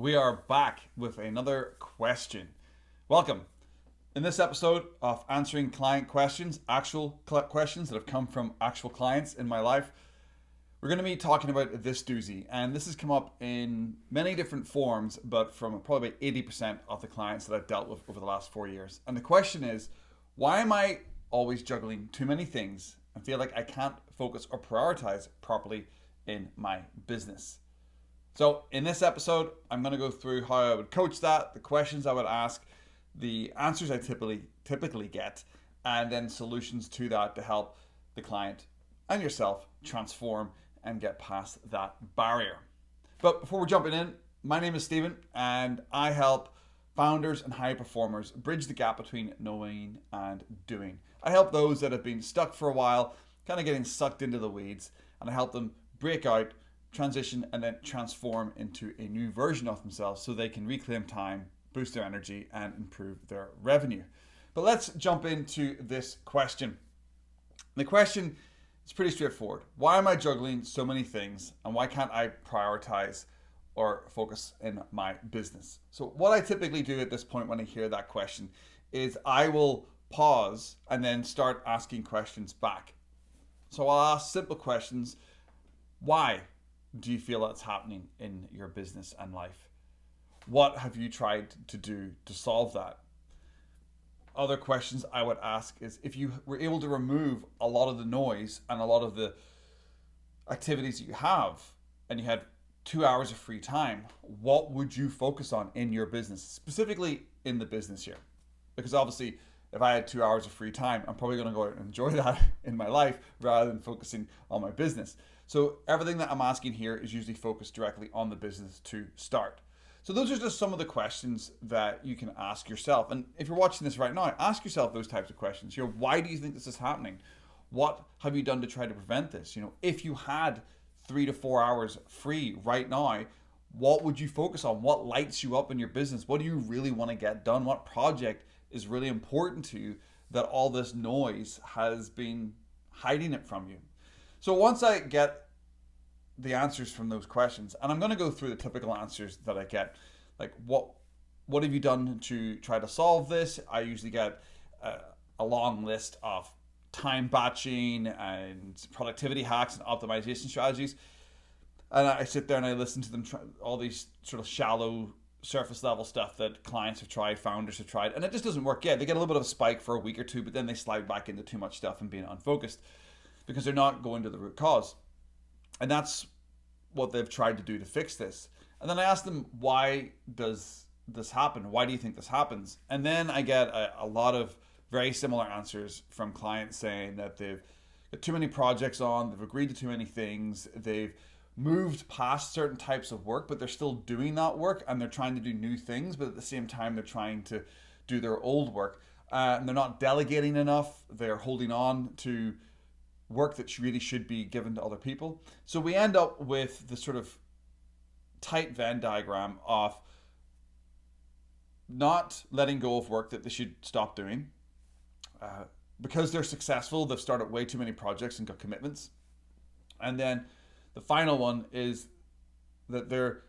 We are back with another question. Welcome. In this episode of answering client questions, actual questions that have come from actual clients in my life, we're going to be talking about this doozy. And this has come up in many different forms, but from probably about 80% of the clients that I've dealt with over the last 4 years. And the question is, why am I always juggling too many things and feel like I can't focus or prioritize properly in my business? So in this episode, I'm going to go through how I would coach that, the questions I would ask, the answers I typically get, and then solutions to that to help the client and yourself transform and get past that barrier. But before we're jumping in, my name is Stephen, and I help founders and high performers bridge the gap between knowing and doing. I help those that have been stuck for a while, kind of getting sucked into the weeds, and I help them break out, transition, and then transform into a new version of themselves so they can reclaim time, boost their energy, and improve their revenue. But let's jump into this question. The question is pretty straightforward. Why am I juggling so many things, and why can't I prioritize or focus in my business? So what I typically do at this point when I hear that question is I will pause and then start asking questions back. So I'll ask simple questions. Why do you feel that's happening in your business and life? What have you tried to do to solve that? Other questions I would ask is, if you were able to remove a lot of the noise and a lot of the activities that you have, and you had 2 hours of free time, what would you focus on in your business, specifically in the business here? Because obviously, if I had 2 hours of free time, I'm probably going to go out and enjoy that in my life rather than focusing on my business. So everything that I'm asking here is usually focused directly on the business to start. So those are just some of the questions that you can ask yourself. And if you're watching this right now, ask yourself those types of questions. Why do you think this is happening? What have you done to try to prevent this? If you had 3 to 4 hours free right now, what would you focus on? What lights you up in your business? What do you really want to get done? What project is really important to you that all this noise has been hiding it from you? So once I get the answers from those questions, and I'm going to go through the typical answers that I get, like what have you done to try to solve this? I usually get a long list of time batching and productivity hacks and optimization strategies, and I sit there and I listen to them all these sort of shallow surface level stuff that clients have tried, founders have tried, and it just doesn't work yet. They get a little bit of a spike for a week or two, but then they slide back into too much stuff and being unfocused because they're not going to the root cause. And that's what they've tried to do to fix this. And then I ask them, why does this happen? Why do you think this happens? And then I get a lot of very similar answers from clients saying that they've got too many projects on, they've agreed to too many things, they've moved past certain types of work, but they're still doing that work, and they're trying to do new things, but at the same time they're trying to do their old work. And they're not delegating enough, they're holding on to work that really should be given to other people. So we end up with this sort of tight Venn diagram of not letting go of work that they should stop doing. Because they're successful, they've started way too many projects and got commitments. And then the final one is that they're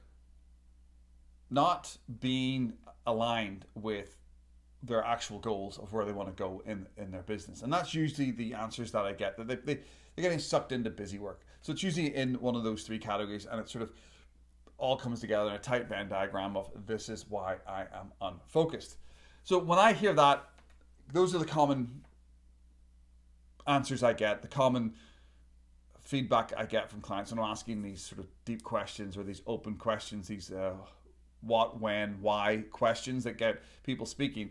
not being aligned with their actual goals of where they want to go in their business. And that's usually the answers that I get, that they're getting sucked into busy work. So it's usually in one of those three categories, and it sort of all comes together in a tight Venn diagram of, this is why I am unfocused. So when I hear that, those are the common answers I get, the common feedback I get from clients when I'm asking these sort of deep questions, or these open questions, these what, when, why questions that get people speaking.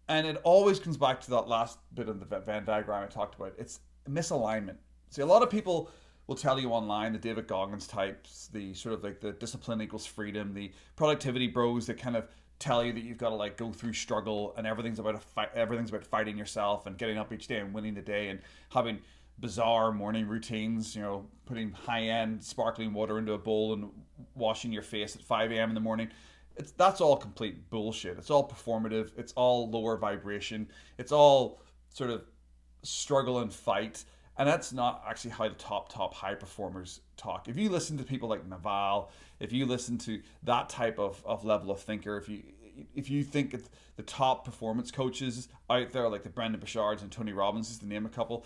And it always comes back to that last bit of the Venn diagram I talked about. It's misalignment. See, a lot of people will tell you online, the David Goggins types, the sort of like the discipline equals freedom, the productivity bros that kind of tell you that you've got to like go through struggle, and everything's about fighting yourself and getting up each day and winning the day and having bizarre morning routines, putting high-end sparkling water into a bowl and washing your face at 5 a.m. in the morning. That's all complete bullshit. It's all performative. It's all lower vibration. It's all sort of struggle and fight. And that's not actually how the top high performers talk. If you listen to people like Naval, if you listen to that type of level of thinker, if you think the top performance coaches out there, like the Brendan Burchards and Tony Robbins, just to name a couple,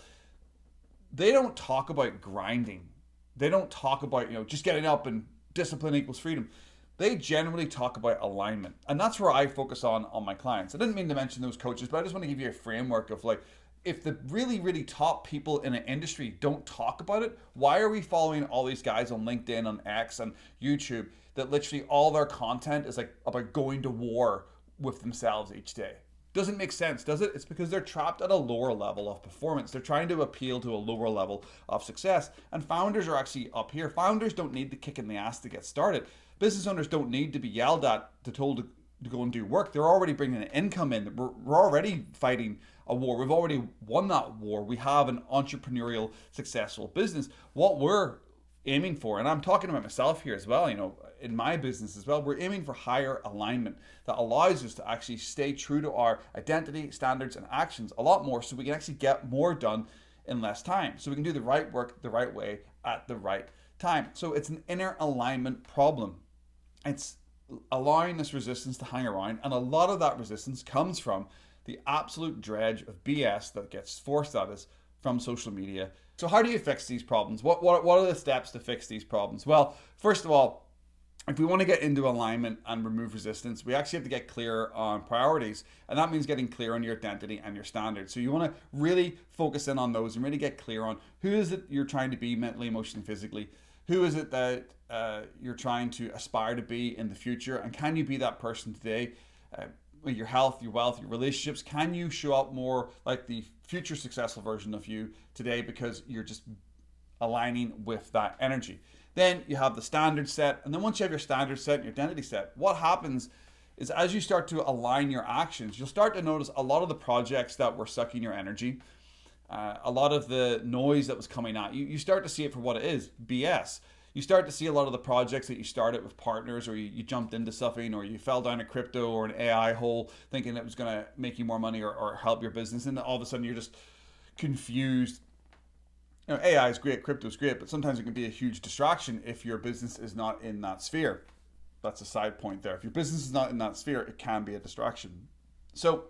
they don't talk about grinding. They don't talk about, just getting up and discipline equals freedom. They generally talk about alignment. And that's where I focus on my clients. I didn't mean to mention those coaches, but I just want to give you a framework of like, if the really, really top people in an industry don't talk about it, why are we following all these guys on LinkedIn, on X, and YouTube that literally all their content is like about going to war with themselves each day? Doesn't make sense, does it? It's because they're trapped at a lower level of performance. They're trying to appeal to a lower level of success. And founders are actually up here. Founders don't need the kick in the ass to get started. Business owners don't need to be yelled at, told to go and do work. They're already bringing an income in. We're already fighting a war. We've already won that war. We have an entrepreneurial, successful business. What we're aiming for, and I'm talking about myself here as well, in my business as well, we're aiming for higher alignment that allows us to actually stay true to our identity, standards, and actions a lot more, so we can actually get more done in less time. So we can do the right work the right way at the right time. So it's an inner alignment problem. It's allowing this resistance to hang around, and a lot of that resistance comes from the absolute dredge of BS that gets forced at us from social media. So how do you fix these problems? What are the steps to fix these problems? Well, first of all, if we want to get into alignment and remove resistance, we actually have to get clear on priorities. And that means getting clear on your identity and your standards. So you want to really focus in on those and really get clear on who is it you're trying to be mentally, emotionally, physically. Who is it that you're trying to aspire to be in the future? And can you be that person today? Your health, your wealth, your relationships, can you show up more like the future successful version of you today because you're just aligning with that energy? Then you have the standard set, and then once you have your standard set and your identity set, what happens is as you start to align your actions, you'll start to notice a lot of the projects that were sucking your energy, a lot of the noise that was coming at you, you start to see it for what it is, BS. You start to see a lot of the projects that you started with partners, or you jumped into something, or you fell down a crypto or an AI hole thinking it was going to make you more money or help your business, and all of a sudden you're just confused. AI is great, crypto is great, but sometimes it can be a huge distraction if your business is not in that sphere. That's a side point there. If your business is not in that sphere, it can be a distraction. So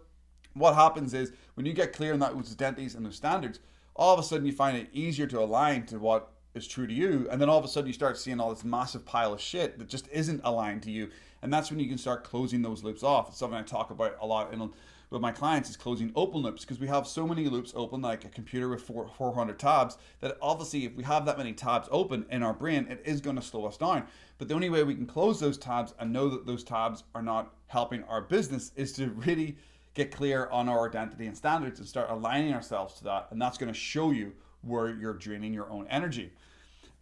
what happens is when you get clear on those identities and those standards, all of a sudden you find it easier to align to what is true to you, and then all of a sudden you start seeing all this massive pile of shit that just isn't aligned to you, and that's when you can start closing those loops off. It's something I talk about a lot with my clients, is closing open loops, because we have so many loops open, like a computer with 400 tabs, that obviously if we have that many tabs open in our brain, it is going to slow us down. But the only way we can close those tabs and know that those tabs are not helping our business is to really get clear on our identity and standards and start aligning ourselves to that, and that's going to show you where you're draining your own energy.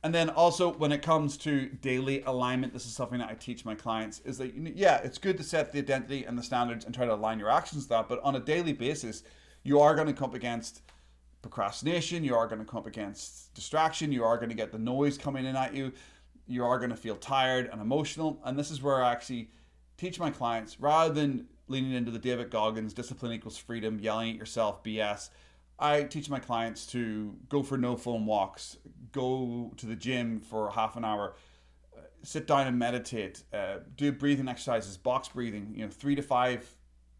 And then also when it comes to daily alignment, this is something that I teach my clients, is that, yeah, it's good to set the identity and the standards and try to align your actions to that, but on a daily basis, you are going to come up against procrastination, you are going to come up against distraction, you are going to get the noise coming in at you, you are going to feel tired and emotional. And this is where I actually teach my clients, rather than leaning into the David Goggins, discipline equals freedom, yelling at yourself, BS, I teach my clients to go for no phone walks, go to the gym for half an hour, sit down and meditate, do breathing exercises, box breathing, 5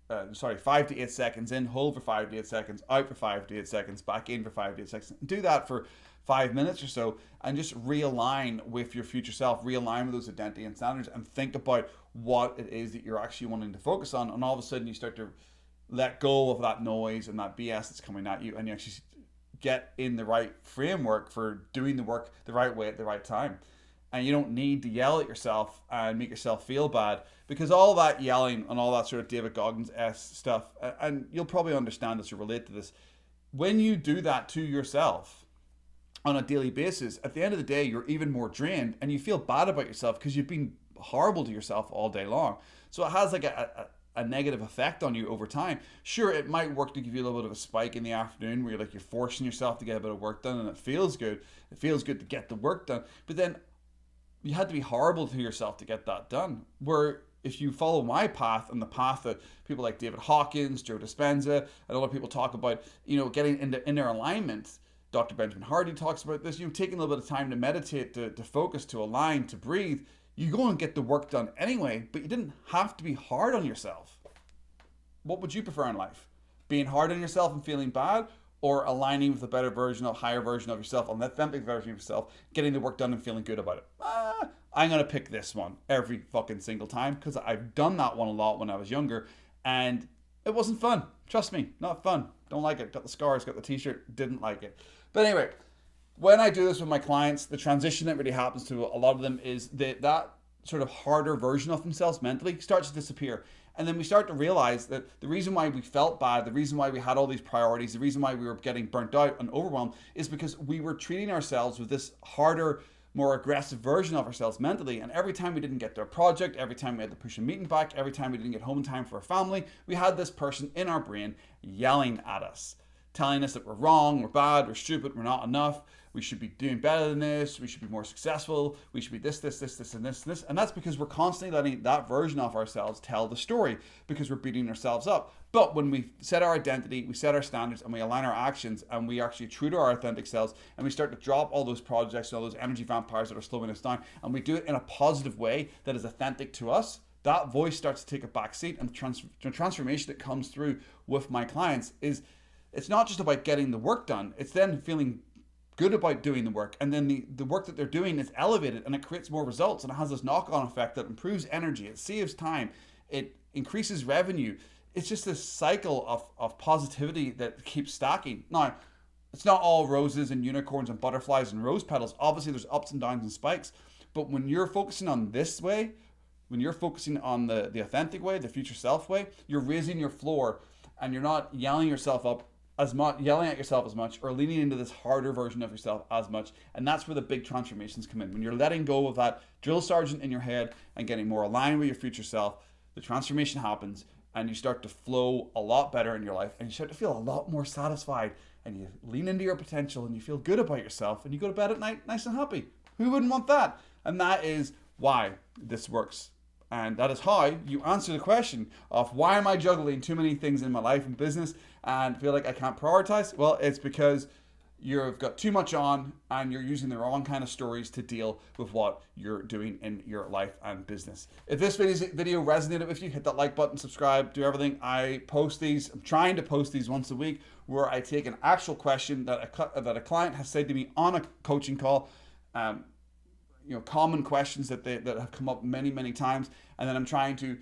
to 8 seconds in, hold for 5 to 8 seconds, out for 5 to 8 seconds, back in for 5 to 8 seconds. Do that for 5 minutes or so, and just realign with your future self, realign with those identity and standards, and think about what it is that you're actually wanting to focus on. And all of a sudden you start to let go of that noise and that BS that's coming at you, and you actually get in the right framework for doing the work the right way at the right time. And you don't need to yell at yourself and make yourself feel bad, because all that yelling and all that sort of David Goggins-esque stuff, and you'll probably understand this or relate to this, when you do that to yourself on a daily basis, at the end of the day, you're even more drained and you feel bad about yourself because you've been horrible to yourself all day long. So it has like a negative effect on you over time. Sure, it might work to give you a little bit of a spike in the afternoon where you're forcing yourself to get a bit of work done, and it feels good. It feels good to get the work done. But then you had to be horrible to yourself to get that done. Where if you follow my path and the path that people like David Hawkins, Joe Dispenza, and other people talk about, getting into inner alignment, Dr. Benjamin Hardy talks about this. Taking a little bit of time to meditate, to focus, to align, to breathe. You go and get the work done anyway, but you didn't have to be hard on yourself. What would you prefer in life? Being hard on yourself and feeling bad, or aligning with a better version, a higher version of yourself, an authentic version of yourself, getting the work done and feeling good about it? I'm going to pick this one every fucking single time, because I've done that one a lot when I was younger, and it wasn't fun. Trust me, not fun. Don't like it. Got the scars, got the t-shirt, didn't like it. But anyway, when I do this with my clients, the transition that really happens to a lot of them is that sort of harder version of themselves mentally starts to disappear. And then we start to realize that the reason why we felt bad, the reason why we had all these priorities, the reason why we were getting burnt out and overwhelmed is because we were treating ourselves with this harder, more aggressive version of ourselves mentally. And every time we didn't get to a project, every time we had to push a meeting back, every time we didn't get home in time for our family, we had this person in our brain yelling at us, telling us that we're wrong, we're bad, we're stupid, we're not enough, we should be doing better than this, we should be more successful, we should be this, and this. And that's because we're constantly letting that version of ourselves tell the story, because we're beating ourselves up. But when we set our identity, we set our standards, and we align our actions, and we actually are true to our authentic selves, and we start to drop all those projects and all those energy vampires that are slowing us down, and we do it in a positive way that is authentic to us, that voice starts to take a back seat. And the transformation that comes through with my clients is, it's not just about getting the work done, it's then feeling good about doing the work, and then the work that they're doing is elevated, and it creates more results, and it has this knock-on effect that improves energy, it saves time, it increases revenue. It's just this cycle of positivity that keeps stacking. Now, it's not all roses and unicorns and butterflies and rose petals. Obviously there's ups and downs and spikes, but when you're focusing on this way, when you're focusing on the authentic way, the future self way, you're raising your floor, and you're not yelling yourself up as much, yelling at yourself as much, or leaning into this harder version of yourself as much. And that's where the big transformations come in. When you're letting go of that drill sergeant in your head and getting more aligned with your future self, the transformation happens, and you start to flow a lot better in your life, and you start to feel a lot more satisfied, and you lean into your potential, and you feel good about yourself, and you go to bed at night nice and happy. Who wouldn't want that? And that is why this works. And that is how you answer the question of, why am I juggling too many things in my life and business and feel like I can't prioritize? Well, it's because you've got too much on, and you're using the wrong kind of stories to deal with what you're doing in your life and business. If this video resonated with you, hit that like button, subscribe, do everything. I post these, I'm trying to post these once a week, where I take an actual question that a client has said to me on a coaching call, common questions that have come up many times, and then I'm trying to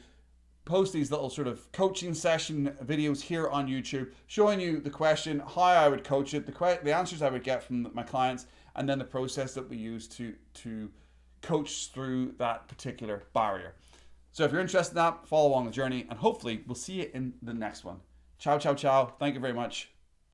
post these little sort of coaching session videos here on YouTube, showing you the question, how I would coach it, the answers I would get from my clients, and then the process that we use to coach through that particular barrier. So if you're interested in that, follow along the journey, and hopefully we'll see you in the next one. Ciao. Thank you very much.